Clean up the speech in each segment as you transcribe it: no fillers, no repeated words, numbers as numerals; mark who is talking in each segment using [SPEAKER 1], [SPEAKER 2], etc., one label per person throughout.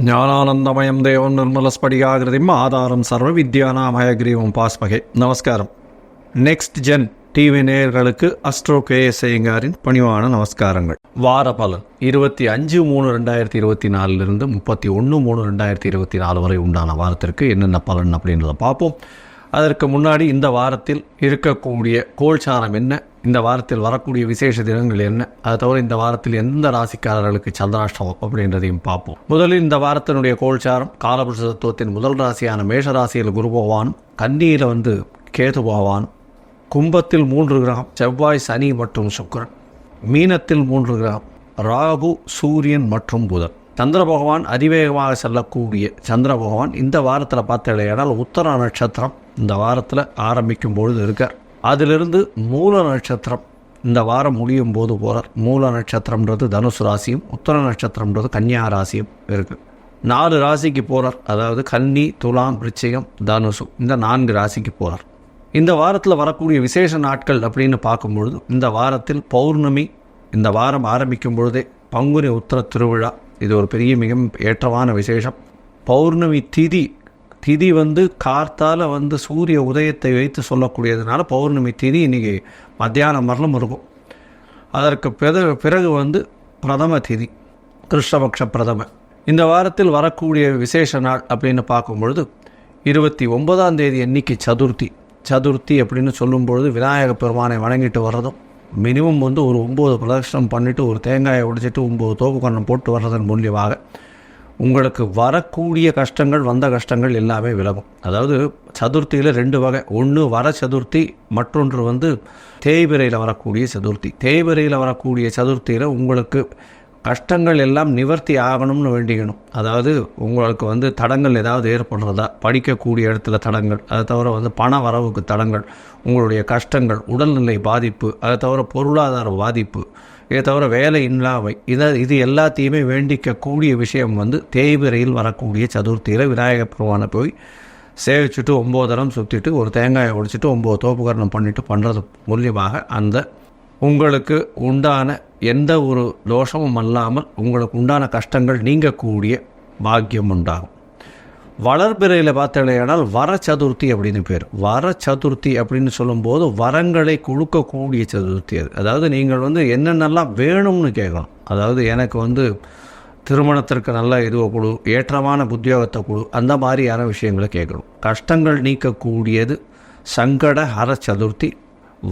[SPEAKER 1] ஞானானந்தமயம் தேவம் நிர்மலஸ்படிகாகிருதிம் ஆதாரம் சர்வ வித்யானாமயக்ரீவம் பாஸ்மகே. நமஸ்காரம். நெக்ஸ்ட் ஜென் டிவி நேயர்களுக்கு அஸ்ட்ரோ கேஎஸ் ஐயங்காரின் பணிவான நமஸ்காரங்கள். வார பலன் 25/3/2024 31/3/2024 வரை உண்டான வாரத்திற்கு என்னென்ன பலன் அப்படின்றத பார்ப்போம். அதற்கு முன்னாடி இந்த வாரத்தில் இருக்கக்கூடிய கோல்சாரம் என்ன, இந்த வாரத்தில் வரக்கூடிய விசேஷ தினங்கள் என்ன, அதை தவிர இந்த வாரத்தில் எந்த ராசிக்காரர்களுக்கு சந்திராஷ்டமம் அப்படின்றதையும் பார்ப்போம். முதலில் இந்த வாரத்தினுடைய கோல்சாரம் காலபுருஷ தத்துவத்தின் முதல் ராசியான மேஷ ராசியில் குரு பகவான், கன்னியில் கேது பகவான், கும்பத்தில் 3 கிரகம் செவ்வாய், சனி மற்றும் சுக்கிரன், மீனத்தில் 3 கிரகம் ராகு, சூரியன் மற்றும் புதன். சந்திர பகவான் அதிவேகமாக செல்லக்கூடிய சந்திர பகவான் இந்த வாரத்தில் பார்த்தடையானால் உத்தர நட்சத்திரம் இந்த வாரத்தில் ஆரம்பிக்கும் பொழுது இருக்கார். அதிலிருந்து மூல நட்சத்திரம் இந்த வாரம் முடியும் போது போகிறார். மூல நட்சத்திரம்ன்றது தனுசு ராசியும், உத்தர நட்சத்திரம்ன்றது கன்னியா ராசியும் இருக்குது. 4 ராசிக்கு போகிறார். அதாவது கன்னி, துலாம், விருச்சிகம், தனுசு, இந்த 4 ராசிக்கு போகிறார். இந்த வாரத்தில் வரக்கூடிய விசேஷ நாட்கள் அப்படின்னு பார்க்கும்பொழுது இந்த வாரத்தில் பௌர்ணமி இந்த வாரம் ஆரம்பிக்கும் பொழுதே பங்குனி உத்திர திருவிழா, இது ஒரு பெரிய மிக ஏற்றமான விசேஷம். பௌர்ணமி திதி கார்த்தால சூரிய உதயத்தை வைத்து சொல்லக்கூடியதுனால பௌர்ணமி திதி இன்றைக்கி மத்தியானம் வரலும் இருக்கும். அதற்கு பிறகு பிரதம திதி, கிருஷ்ணபக்ஷ பிரதம. இந்த வாரத்தில் வரக்கூடிய விசேஷ நாள் அப்படின்னு பார்க்கும்பொழுது 29ஆம் தேதி அன்னைக்கு சதுர்த்தி அப்படின்னு சொல்லும்பொழுது விநாயக பெருமானை வணங்கிட்டு வர்றதும், மினிமம் ஒரு 9 பிரதட்சணம் பண்ணிவிட்டு ஒரு தேங்காயை உடைச்சிட்டு 9 தோப்பு கண்ணம் போட்டு வர்றதன் மூலியமாக உங்களுக்கு வரக்கூடிய கஷ்டங்கள், வந்த கஷ்டங்கள் எல்லாமே விலகும். அதாவது சதுர்த்தியில் 2 வகை. ஒன்று வர சதுர்த்தி, மற்றொன்று தேய்பிரையில் வரக்கூடிய சதுர்த்தி. தேய்பிரையில் வரக்கூடிய சதுர்த்தியில் உங்களுக்கு கஷ்டங்கள் எல்லாம் நிவர்த்தி ஆகணும்னு வேண்டிக்கணும். அதாவது உங்களுக்கு தடங்கள் ஏதாவது ஏற்படுறதா, படிக்கக்கூடிய இடத்துல தடங்கள், அதை தவிர பண வரவுக்கு தடங்கள், உங்களுடைய கஷ்டங்கள், உடல்நிலை பாதிப்பு, அதை தவிர பொருளாதார பாதிப்பு, இதை தவிர வேலை இல்லாமை, இது எல்லாத்தையுமே வேண்டிக்கக்கூடிய விஷயம் தேய்பிரையில் வரக்கூடிய சதுர்த்தியில் விநாயகர் பெருமானை போய் சேவிச்சுட்டு 9 தரம் சுற்றிட்டு ஒரு தேங்காயை உடைச்சிட்டு 9 தோப்புகரணம் பண்ணிவிட்டு பண்ணுறது மூலியமாக அந்த உங்களுக்கு உண்டான எந்த ஒரு தோஷமும் அல்லாமல் உங்களுக்கு உண்டான கஷ்டங்கள் நீங்கக்கூடிய பாக்கியம் உண்டாகும். வளர்பிறையில் பார்த்தீங்கன்னா வர சதுர்த்தி அப்படின்னு பேர். வர சதுர்த்தி அப்படின்னு சொல்லும்போது வரங்களை கொடுக்கக்கூடிய சதுர்த்தி அது. அதாவது நீங்கள் என்னென்னலாம் வேணும்னு கேட்கணும். அதாவது எனக்கு திருமணத்திற்கு நல்ல இதுவை கொடு, ஏற்றமான உத்தியோகத்தை கொடு, அந்த மாதிரியான விஷயங்களை கேட்கணும். கஷ்டங்கள் நீக்கக்கூடியது சங்கட ஹர சதுர்த்தி.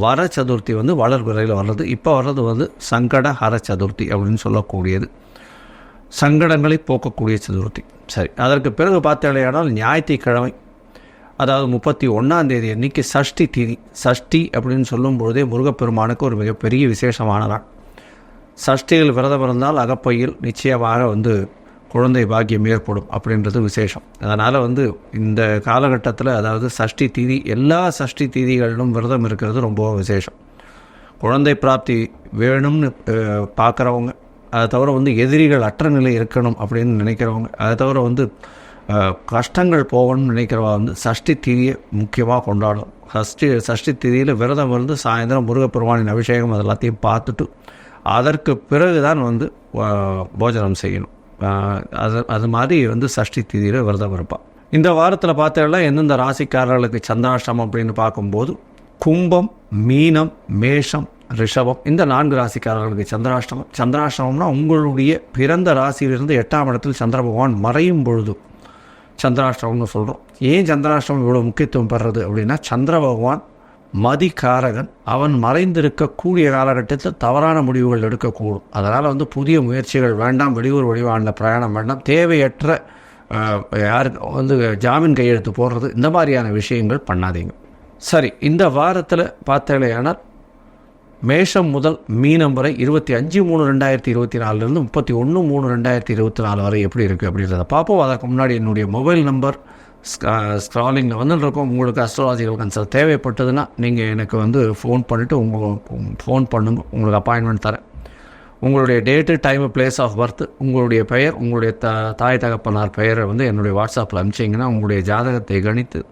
[SPEAKER 1] வர சதுர்த்தி வளர்பிறையில் வர்றது. இப்போ வர்றது சங்கட ஹர சதுர்த்தி அப்படின்னு சொல்லக்கூடியது, சங்கடங்களை போக்கக்கூடிய சதுர்த்தி. சரி, அதற்கு பிறகு பார்த்தீங்கன்னா ஞாயிற்றுக்கிழமை, அதாவது 31ஆம் தேதி அன்றைக்கி சஷ்டி திதி. சஷ்டி அப்படின்னு சொல்லும்பொழுதே முருகப்பெருமானுக்கு ஒரு மிகப்பெரிய விசேஷமான நாள். சஷ்டியில் விரதம் இருந்தால் அகப்பையில் நிச்சயமாக குழந்தை பாக்கியம் ஏற்படும் அப்படின்றது விசேஷம். அதனால் இந்த காலகட்டத்தில், அதாவது சஷ்டி திதி, எல்லா சஷ்டி திதிகளிலும் விரதம் இருக்கிறது ரொம்ப விசேஷம். குழந்தை பிராப்தி வேணும்னு பார்க்குறவங்க, அதை தவிர எதிரிகள் அற்ற நிலை இருக்கணும் அப்படின்னு நினைக்கிறவங்க, அதை தவிர கஷ்டங்கள் போகணும்னு நினைக்கிறவா சஷ்டி திதியை முக்கியமாக கொண்டாடும். சஷ்டி திதியில் விரதம் சாயந்தரம் முருகப்பெருமானின் அபிஷேகம் அது எல்லாத்தையும் பார்த்துட்டு அதற்கு பிறகு தான் போஜனம் செய்யணும். அது மாதிரி சஷ்டி திதியில் விரதம் இருப்பாள். இந்த வாரத்தில் பார்த்தீங்கன்னா எந்தெந்த ராசிக்காரர்களுக்கு சந்திராஷ்டமம் அப்படின்னு பார்க்கும்போது கும்பம், மீனம், மேஷம், ரிஷபம், இந்த 4 ராசிக்காரர்களுக்கு சந்திராஷ்டமம். சந்திராஷ்டமம்னா உங்களுடைய பிறந்த ராசியிலிருந்து 8ஆம் இடத்தில் சந்திர பகவான் மறையும் பொழுது சந்திராஷ்டமம்னு சொல்கிறோம். ஏன் சந்திராஷ்டமம் இவ்வளோ முக்கியத்துவம் பெறுறது அப்படின்னா, சந்திர பகவான் மதிகாரகன். அவன் மறைந்திருக்கக்கூடிய காலகட்டத்தில் தவறான முடிவுகள் எடுக்கக்கூடும். அதனால் புதிய முயற்சிகள் வேண்டாம், வெளியூர் வெளிவானில் பிரயாணம் வேண்டாம், தேவையற்ற யாருக்கு ஜாமீன் கையெழுத்து போடுறது, இந்த மாதிரியான விஷயங்கள் பண்ணாதீங்க. சரி, இந்த வாரத்தில் பார்த்தீங்கன்னா மேஷம் முதல் மீனம் வரை 25/3/2024 31/3/2024 வரை எப்படி இருக்குது அப்படின்றத பார்ப்போம். அதற்கு முன்னாடி என்னுடைய மொபைல் நம்பர் ஸ்க்ராலிங்கில் இருக்கும். உங்களுக்கு அஸ்ட்ராலஜிக்கல் கன்சல்ட் தேவைப்பட்டதுன்னா நீங்கள் எனக்கு ஃபோன் பண்ணிவிட்டு ஃபோன் பண்ணுங்க, உங்களுக்கு அப்பாயின்மெண்ட் தரேன். உங்களுடைய date, time, place of birth, உங்களுடைய பெயர், உங்களுடைய தாய் தகப்பனார் பெயரை என்னுடைய வாட்ஸ்அப்பில் அனுப்பிச்சிங்கன்னா உங்களுடைய ஜாதகத்தை கணித்து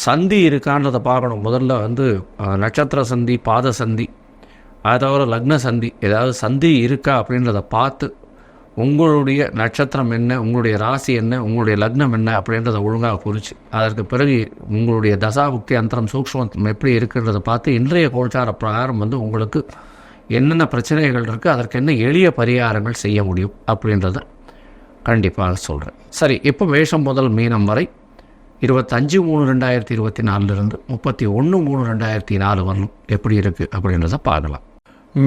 [SPEAKER 1] சந்தி இருக்கான்றதை பார்க்கணும். முதல்ல நட்சத்திர சந்தி, பாத சந்தி, அதை தவிர லக்ன சந்தி, ஏதாவது சந்தி இருக்கா அப்படின்றத பார்த்து உங்களுடைய நட்சத்திரம் என்ன, உங்களுடைய ராசி என்ன, உங்களுடைய லக்னம் என்ன அப்படின்றத ஒழுங்காக குறித்து அதற்கு பிறகு உங்களுடைய தசாபுக்தி அந்தரம் சூக்ஷ்மம் எப்படி இருக்குன்றதை பார்த்து இன்றைய கோல்சார பிரகாரம் வந்து உங்களுக்கு என்னென்ன பிரச்சனைகள் இருக்குது, அதற்கு என்ன எளிய பரிகாரங்கள் செய்ய முடியும் அப்படின்றத கண்டிப்பாக சொல்கிறேன். சரி, இப்போ மேஷம் முதல் மீனம் வரை 25/3/2024 31/3/2004 வரலும் எப்படி இருக்குது அப்படின்றத பார்க்கலாம்.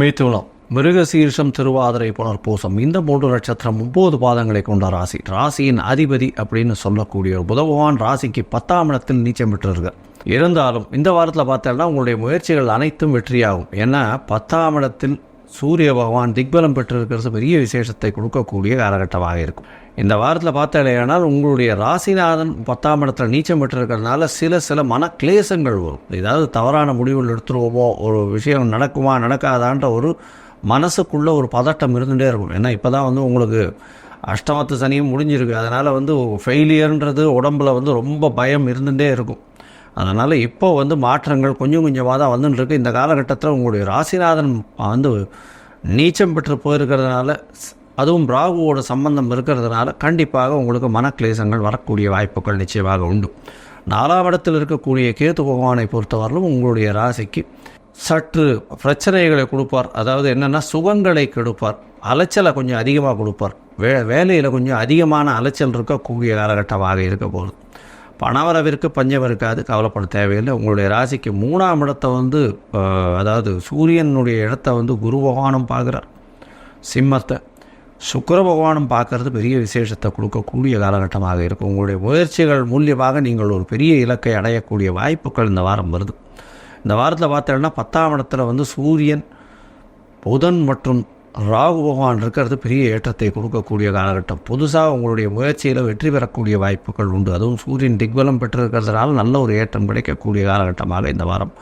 [SPEAKER 1] மிதுனம், மிருகசீர்ஷம், திருவாதிரை, புனர்பூசம் இந்த 3 நட்சத்திரம் 9 பாதங்களை கொண்ட ராசி. ராசியின் அதிபதி அப்படின்னு சொல்லக்கூடிய புத பகவான் ராசிக்கு 10ஆம் இடத்தில் நீச்சம் பெற்றிருக்கார். இருந்தாலும் இந்த வாரத்தில் பார்த்தோம்னா உங்களுடைய முயற்சிகள் அனைத்தும் வெற்றியாகும். ஏன்னா 10ஆம் இடத்தில் சூரிய பகவான் திக்பலம் பெற்றிருக்கிறது பெரிய விசேஷத்தை கொடுக்கக்கூடிய காலகட்டமாக இருக்கும். இந்த வாரத்தில் பார்த்தாலேயானால் உங்களுடைய ராசிநாதன் 10ஆம் இடத்துல நீச்சம் பெற்றிருக்கிறதுனால சில மன கிளேசங்கள் வரும். ஏதாவது தவறான முடிவுகள் எடுத்துருவோமோ, ஒரு விஷயம் நடக்குமா நடக்காதான்ற ஒரு மனசுக்குள்ளே ஒரு பதட்டம் இருந்துகிட்டே இருக்கும். ஏன்னா இப்போ தான் வந்து உங்களுக்கு அஷ்டமத்து சனியும் முடிஞ்சிருக்கு. அதனால் வந்து ஃபெயிலியர்ன்றது உடம்பில் வந்து ரொம்ப பயம் இருந்துகிட்டே இருக்கும். அதனால் இப்போ வந்து மாற்றங்கள் கொஞ்சம் கொஞ்சமாக தான் வந்துட்டுருக்கு. இந்த காலகட்டத்தில் உங்களுடைய ராசிநாதன் வந்து நீச்சம் பெற்று போயிருக்கிறதுனால, அதுவும் ராகுவோட சம்பந்தம் இருக்கிறதுனால கண்டிப்பாக உங்களுக்கு மனக்லேசங்கள் வரக்கூடிய வாய்ப்புகள் நிச்சயமாக உண்டு. 4ஆம் இடத்தில் இருக்கக்கூடிய கேது பகவானை பொறுத்தவரையிலும் உங்களுடைய ராசிக்கு சற்று பிரச்சனைகளை கொடுப்பார். அதாவது என்னென்னா சுகங்களை கெடுப்பார், அலைச்சலை கொஞ்சம் அதிகமாக கொடுப்பார். வேலையில் கொஞ்சம் அதிகமான அலைச்சல் இருக்கக்கூடிய காலகட்டமாக இருக்க போகுது. பணவரவிற்கு பஞ்சம் இருக்காது, கவலைப்பட தேவையில்லை. உங்களுடைய ராசிக்கு 3ஆம் இடத்தை வந்து அதாவது சூரியனுடைய இடத்தை வந்து குரு பகவானும் பார்க்குறார். சிம்மத்தை சுக்கிர பகவானும் பார்க்கறது பெரிய விசேஷத்தை கொடுக்கக்கூடிய காலகட்டமாக இருக்கும். உங்களுடைய முயற்சிகள் மூலியமாக நீங்கள் ஒரு பெரிய இலக்கை அடையக்கூடிய வாய்ப்புகள் இந்த வாரம் வருது. இந்த வாரத்தில் பார்த்தோம்னா 10ஆம் இடத்துல வந்து சூரியன், புதன் மற்றும் ராகு பகவான் இருக்கிறது பெரிய ஏற்றத்தை கொடுக்கக்கூடிய காலகட்டம். புதுசாக உங்களுடைய முயற்சியில் வெற்றி பெறக்கூடிய வாய்ப்புகள் உண்டு. அதுவும் சூரியன் திக்பலம் பெற்றிருக்கிறதுனால நல்ல ஒரு ஏற்றம் கிடைக்கக்கூடிய காலகட்டமாக இந்த வாரம்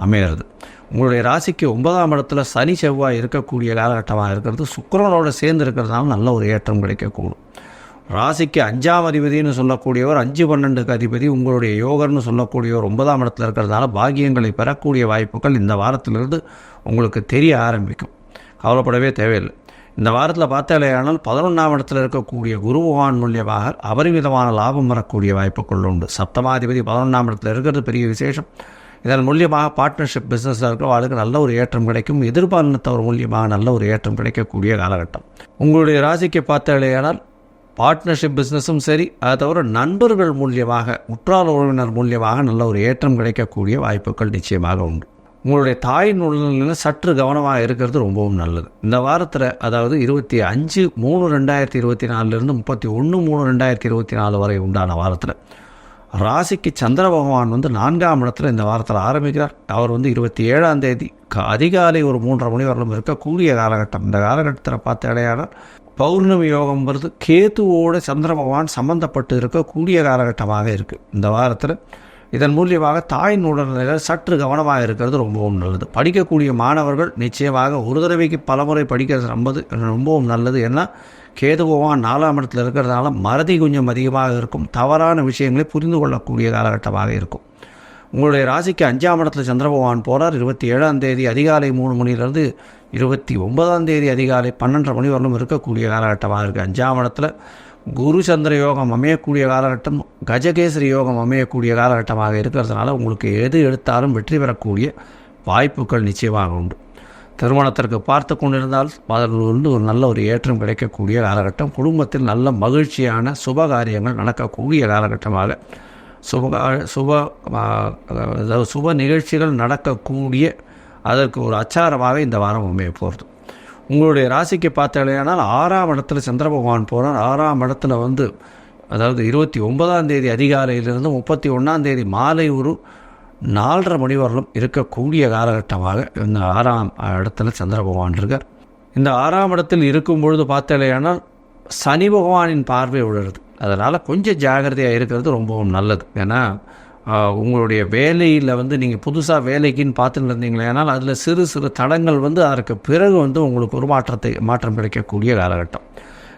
[SPEAKER 1] அமைகிறது. உங்களுடைய ராசிக்கு 9ஆம் இடத்துல சனி செவ்வாய் இருக்கக்கூடிய காலகட்டமாக இருக்கிறது. சுக்கிரனோடு சேர்ந்து இருக்கிறதுனால நல்ல ஒரு ஏற்றம் கிடைக்கக்கூடும். ராசிக்கு 5ஆம் அதிபதினு சொல்லக்கூடியவர் 5-12க்கு அதிபதி, உங்களுடைய யோகர்னு சொல்லக்கூடியவர் 9ஆம் இடத்துல இருக்கிறதுனால பாக்கியங்களை பெறக்கூடிய வாய்ப்புகள் இந்த வாரத்திலிருந்து உங்களுக்கு தெரிய ஆரம்பிக்கும். கவலைப்படவே தேவையில்லை. இந்த வாரத்தில் பார்த்தாலேயானால் 11ஆம் இடத்துல இருக்கக்கூடிய குரு பகவான் மூலியமாக அபரிமிதமான லாபம் வரக்கூடிய வாய்ப்புகள் உண்டு. சப்தமாதிபதி 11ஆம் இடத்துல இருக்கிறது பெரிய விசேஷம். இதன் மூலியமாக பார்ட்னர்ஷிப் பிஸ்னஸில் இருக்கிறவர்களுக்கு நல்ல ஒரு ஏற்றம் கிடைக்கும். எதிர்பாலினத்தவர் மூலியமாக நல்ல ஒரு ஏற்றம் கிடைக்கக்கூடிய காலகட்டம். உங்களுடைய ராசிக்கு பார்த்தாலேயானால் பார்ட்னர்ஷிப் பிஸ்னஸும் சரி, அதை தவிர நண்பர்கள் மூலியமாக, உற்றார் உறவினர் மூலியமாக நல்ல ஒரு ஏற்றம் கிடைக்கக்கூடிய வாய்ப்புகள் நிச்சயமாக உண்டு. உங்களுடைய தாயின் உடல்நிலையில் சற்று கவனமாக இருக்கிறது ரொம்பவும் நல்லது. இந்த வாரத்தில் அதாவது 25/3/2024 31/3/2024 வரை உண்டான வாரத்தில் ராசிக்கு சந்திர பகவான் வந்து 4ஆம் இடத்துல இந்த வாரத்தில் ஆரம்பிக்கிறார். அவர் வந்து 27ஆம் தேதி அதிகாலை ஒரு 3:30 மணி வரலும் இருக்கக்கூடிய காலகட்டம். இந்த காலகட்டத்தில் பார்த்த இடையானால் பௌர்ணமி யோகம் வருது. கேதுவோடு சந்திர பகவான் சம்பந்தப்பட்டு இருக்கக்கூடிய காலகட்டமாக இருக்குது இந்த வாரத்தில். இதன் மூலியமாக தாயின் உடல்நிலையில் சற்று கவனமாக இருக்கிறது ரொம்பவும் நல்லது. படிக்கக்கூடிய மாணவர்கள் நிச்சயமாக ஒரு தடவைக்கு பலமுறை படிக்கிறது ரொம்பவும் நல்லது. ஏன்னா கேது பகவான் 4ஆம் இடத்துல இருக்கிறதுனால மறதி கொஞ்சம் அதிகமாக இருக்கும். தவறான விஷயங்களை புரிந்து கொள்ளக்கூடிய காலகட்டமாக இருக்கும். உங்களுடைய ராசிக்கு 5ஆம் இடத்துல சந்திர பகவான் போகிறார். 27ஆம் தேதி அதிகாலை 3 மணிலிருந்து 29ஆம் தேதி அதிகாலை 12:30 மணி வரலும் இருக்கக்கூடிய காலகட்டமாக இருக்குது. 5ஆம் இடத்துல குரு சந்திர யோகம் அமையக்கூடிய காலகட்டம், கஜகேசரி யோகம் அமையக்கூடிய காலகட்டமாக இருக்கிறதுனால உங்களுக்கு எது எடுத்தாலும் வெற்றி பெறக்கூடிய வாய்ப்புகள் நிச்சயமாக உண்டு. திருமணத்திற்கு பார்த்து கொண்டிருந்தால் அதிலிருந்து ஒரு நல்ல ஒரு ஏற்றம் கிடைக்கக்கூடிய காலகட்டம். குடும்பத்தில் நல்ல மகிழ்ச்சியான சுப காரியங்கள் நடக்கக்கூடிய காலகட்டமாக, சுப நிகழ்ச்சிகள் நடக்கக்கூடிய அதற்கு ஒரு அச்சாரமாக இந்த வாரம் அமைய போகிறது. உங்களுடைய ராசிக்கு பார்த்தாலேயானால் 6ஆம் இடத்துல சந்திர பகவான் போகிறார். 6ஆம் இடத்துல வந்து அதாவது 29ஆம் தேதி அதிகாலையிலிருந்து 31ஆம் தேதி மாலை ஒரு 4:30 மணி வரலும் இருக்கக்கூடிய காலகட்டமாக இந்த 6ஆம் இடத்துல சந்திர பகவான் இருக்கார். இந்த 6ஆம் இடத்தில் இருக்கும் பொழுது பார்த்தாலேயானால் சனி பகவானின் பார்வை விழுறது. அதனால் கொஞ்சம் ஜாகிரதையாக இருக்கிறது ரொம்பவும் நல்லது. ஏன்னா உங்களுடைய வேலையில் வந்து நீங்கள் புதுசாக வேலைக்குன்னு பார்த்துட்டு இருந்தீங்களே, ஆனால் அதில் சிறு தடங்கள் வந்து அதற்கு பிறகு வந்து உங்களுக்கு ஒரு மாற்றம் கிடைக்கக்கூடிய காலகட்டம்.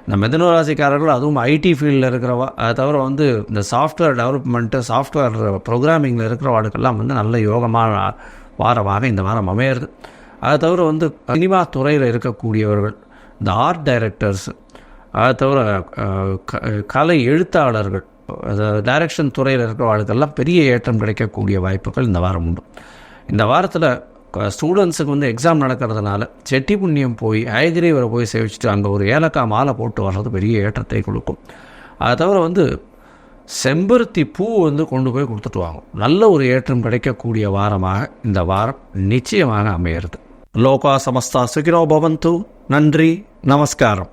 [SPEAKER 1] இந்த மிதுன ராசிக்காரர்கள், அதுவும் ஐடி ஃபீல்டில் இருக்கிறவா, அதை தவிர வந்து இந்த சாஃப்ட்வேர் டெவலப்மெண்ட்டு, சாஃப்ட்வேர் ப்ரோக்ராமிங்கில் இருக்கிறவாளுக்கெல்லாம் வந்து நல்ல யோகமான வாரமாக இந்த வாரம் அமையிறது. அதை தவிர வந்து சினிமா துறையில் இருக்கக்கூடியவர்கள், இந்த ஆர்ட் டைரக்டர்ஸ், அதை தவிர கலை எழுத்தாளர்கள், அதாவது டைரக்ஷன் துறையில் இருக்கிறவர்களுக்கெல்லாம் பெரிய ஏற்றம் கிடைக்கக்கூடிய வாய்ப்புகள் இந்த வாரம் உண்டு. இந்த வாரத்தில் ஸ்டூடெண்ட்ஸுக்கு வந்து எக்ஸாம் நடக்கிறதுனால செட்டி புண்ணியம் போய் ஹயகிரீவரை போய் சேவிச்சுட்டு அங்கே ஒரு ஏலக்காய் மாலை போட்டு வர்றது பெரிய ஏற்றத்தை கொடுக்கும். அதை தவிர வந்து செம்பருத்தி பூ வந்து கொண்டு போய் கொடுத்துட்டு வாங்கும். நல்ல ஒரு ஏற்றம் கிடைக்கக்கூடிய வாரமாக இந்த வாரம் நிச்சயமாக அமையிறது. லோகா சமஸ்தா சுகினோ பவந்து. நன்றி, நமஸ்காரம்.